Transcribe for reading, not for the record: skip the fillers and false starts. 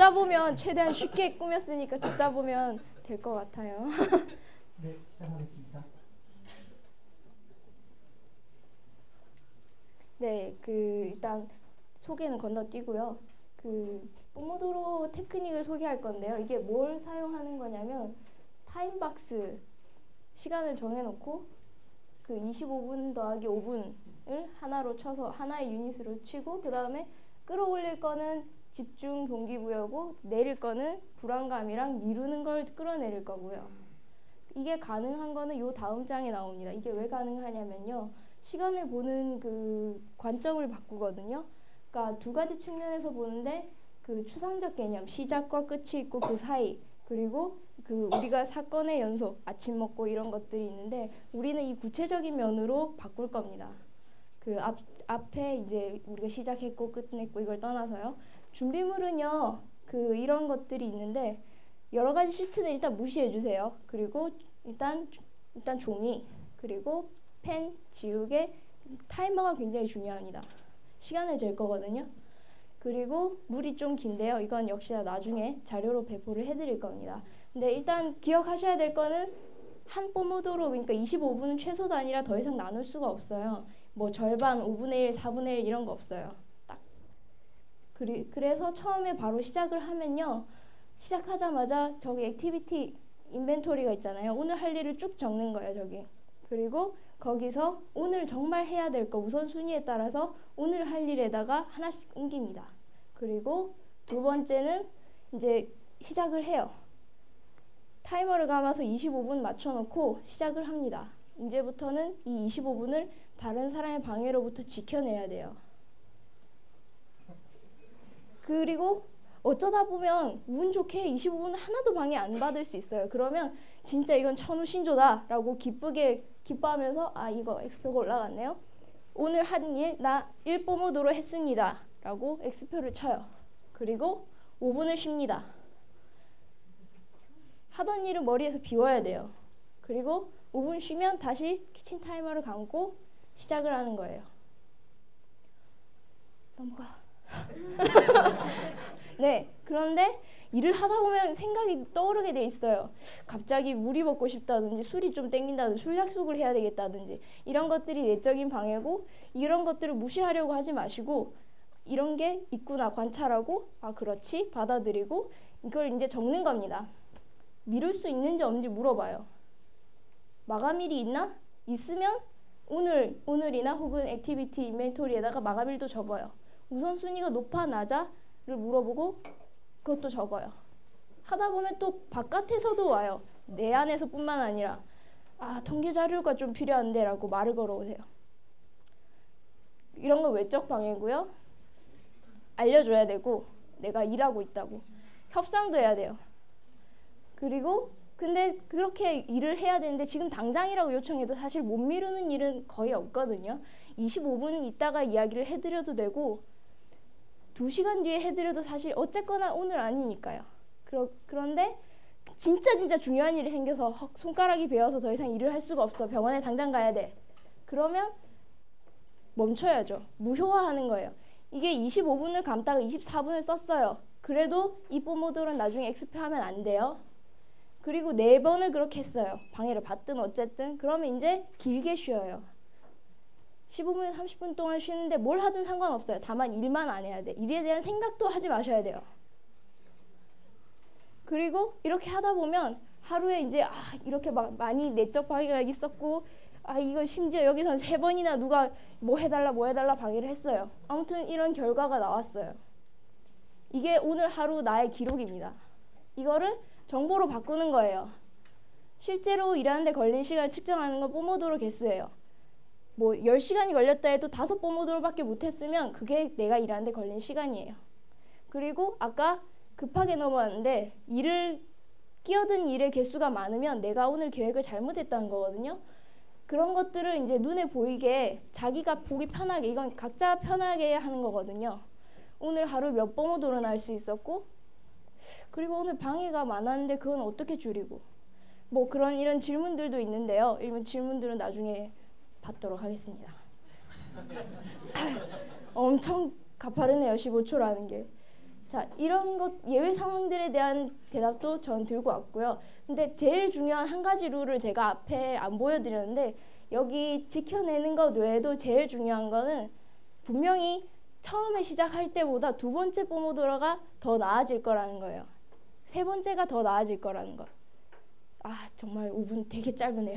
듣다 보면 최대한 쉽게 꾸몄으니까 듣다 보면 될 것 같아요. 네, 시작하겠습니다. 네, 일단 소개는 건너뛰고요. 포모도로 테크닉을 소개할 건데요. 이게 뭘 사용하는 거냐면 타임박스 시간을 정해놓고 25분 더하기 5분을 하나로 쳐서 하나의 유닛으로 치고 그 다음에 끌어올릴 거는 집중 동기부여고 내릴 거는 불안감이랑 미루는 걸 끌어내릴 거고요. 이게 가능한 거는 요 다음 장에 나옵니다. 이게 왜 가능하냐면요. 시간을 보는 관점을 바꾸거든요. 그러니까 두 가지 측면에서 보는데 추상적 개념, 시작과 끝이 있고 그 사이, 그리고 우리가 사건의 연속, 아침 먹고 이런 것들이 있는데 우리는 이 구체적인 면으로 바꿀 겁니다. 앞에 이제 우리가 시작했고 끝냈고 이걸 떠나서요. 준비물은요. 이런 것들이 있는데 여러 가지 시트는 일단 무시해 주세요. 그리고 일단 종이, 그리고 펜, 지우개, 타이머가 굉장히 중요합니다. 시간을 잴 거거든요. 그리고 물이 좀 긴데요. 이건 역시나 나중에 자료로 배포를 해드릴 겁니다. 근데 일단 기억하셔야 될 거는 한 포모도로, 그러니까 25분은 최소 단위라 더 이상 나눌 수가 없어요. 뭐 절반, 5분의 1, 4분의 1 이런 거 없어요. 딱. 그래서 처음에 바로 시작을 하면요. 시작하자마자 저기 액티비티 인벤토리가 있잖아요. 오늘 할 일을 쭉 적는 거예요, 저기. 그리고 거기서 오늘 정말 해야 될 거 우선순위에 따라서 오늘 할 일에다가 하나씩 옮깁니다. 그리고 두 번째는 이제 시작을 해요. 타이머를 감아서 25분 맞춰놓고 시작을 합니다. 이제부터는 이 25분을 다른 사람의 방해로부터 지켜내야 돼요. 그리고 어쩌다 보면 운 좋게 25분 하나도 방해 안 받을 수 있어요. 그러면 진짜 이건 천우신조다 라고 기뻐하면서 이거 엑스표가 올라갔네요. 오늘 한 일 나 1포모도로 했습니다 라고 엑스표를 쳐요. 그리고 5분을 쉽니다. 하던 일은 머리에서 비워야 돼요. 그리고 5분 쉬면 다시 키친 타이머를 감고 시작을 하는 거예요. 넘어가. 네, 그런데 일을 하다 보면 생각이 떠오르게 돼 있어요. 갑자기 물이 먹고 싶다든지 술이 좀 땡긴다든지 술 약속을 해야 되겠다든지 이런 것들이 내적인 방해고 이런 것들을 무시하려고 하지 마시고 이런 게 있구나 관찰하고 그렇지 받아들이고 이걸 이제 적는 겁니다. 미룰 수 있는지 없는지 물어봐요. 마감일이 있나? 있으면 오늘이나 혹은 액티비티 인벤토리에다가 마감일도 적어요. 우선순위가 높아 낮아를 물어보고 그것도 적어요. 하다 보면 또 바깥에서도 와요. 내 안에서 뿐만 아니라 통계 자료가 좀 필요한데 라고 말을 걸어오세요. 이런 건 외적 방해고요. 알려줘야 되고 내가 일하고 있다고. 협상도 해야 돼요. 그리고 근데 그렇게 일을 해야 되는데 지금 당장이라고 요청해도 사실 못 미루는 일은 거의 없거든요. 25분 있다가 이야기를 해드려도 되고 2시간 뒤에 해드려도 사실 어쨌거나 오늘 아니니까요. 그런데 진짜 중요한 일이 생겨서 손가락이 베어서 더 이상 일을 할 수가 없어. 병원에 당장 가야 돼. 그러면 멈춰야죠. 무효화하는 거예요. 이게 25분을 감다가 24분을 썼어요. 그래도 이 포모도로는 나중에 엑스표 하면 안 돼요. 그리고 4번을 그렇게 했어요. 방해를 받든 어쨌든. 그러면 이제 길게 쉬어요. 15분에서 30분 동안 쉬는데 뭘 하든 상관없어요. 다만 일만 안 해야 돼. 일에 대한 생각도 하지 마셔야 돼요. 그리고 이렇게 하다 보면 하루에 이제 이렇게 막 많이 내적 방해가 있었고 이거 심지어 여기선 3번이나 누가 뭐 해달라 방해를 했어요. 아무튼 이런 결과가 나왔어요. 이게 오늘 하루 나의 기록입니다. 이거를 정보로 바꾸는 거예요. 실제로 일하는데 걸린 시간을 측정하는 건 포모도로 개수예요. 뭐 10시간이 걸렸다 해도 5포모도로밖에 못했으면 그게 내가 일하는데 걸린 시간이에요. 그리고 아까 급하게 넘어왔는데 끼어든 일의 개수가 많으면 내가 오늘 계획을 잘못했다는 거거든요. 그런 것들을 이제 눈에 보이게 자기가 보기 편하게 이건 각자 편하게 하는 거거든요. 오늘 하루 몇 포모도로나 할 수 있었고 그리고 오늘 방해가 많았는데 그건 어떻게 줄이고 뭐 이런 질문들도 있는데요. 이런 질문들은 나중에 받도록 하겠습니다. 엄청 가파르네요. 15초라는 게. 자, 이런 것 예외 상황들에 대한 대답도 전 들고 왔고요. 근데 제일 중요한 한 가지 룰을 제가 앞에 안 보여드렸는데 여기 지켜내는 것 외에도 제일 중요한 거는 분명히 처음에 시작할 때보다 두 번째 포모도로가 더 나아질 거라는 거예요. 세 번째가 더 나아질 거라는 거. 아, 정말 5분 되게 짧으네요.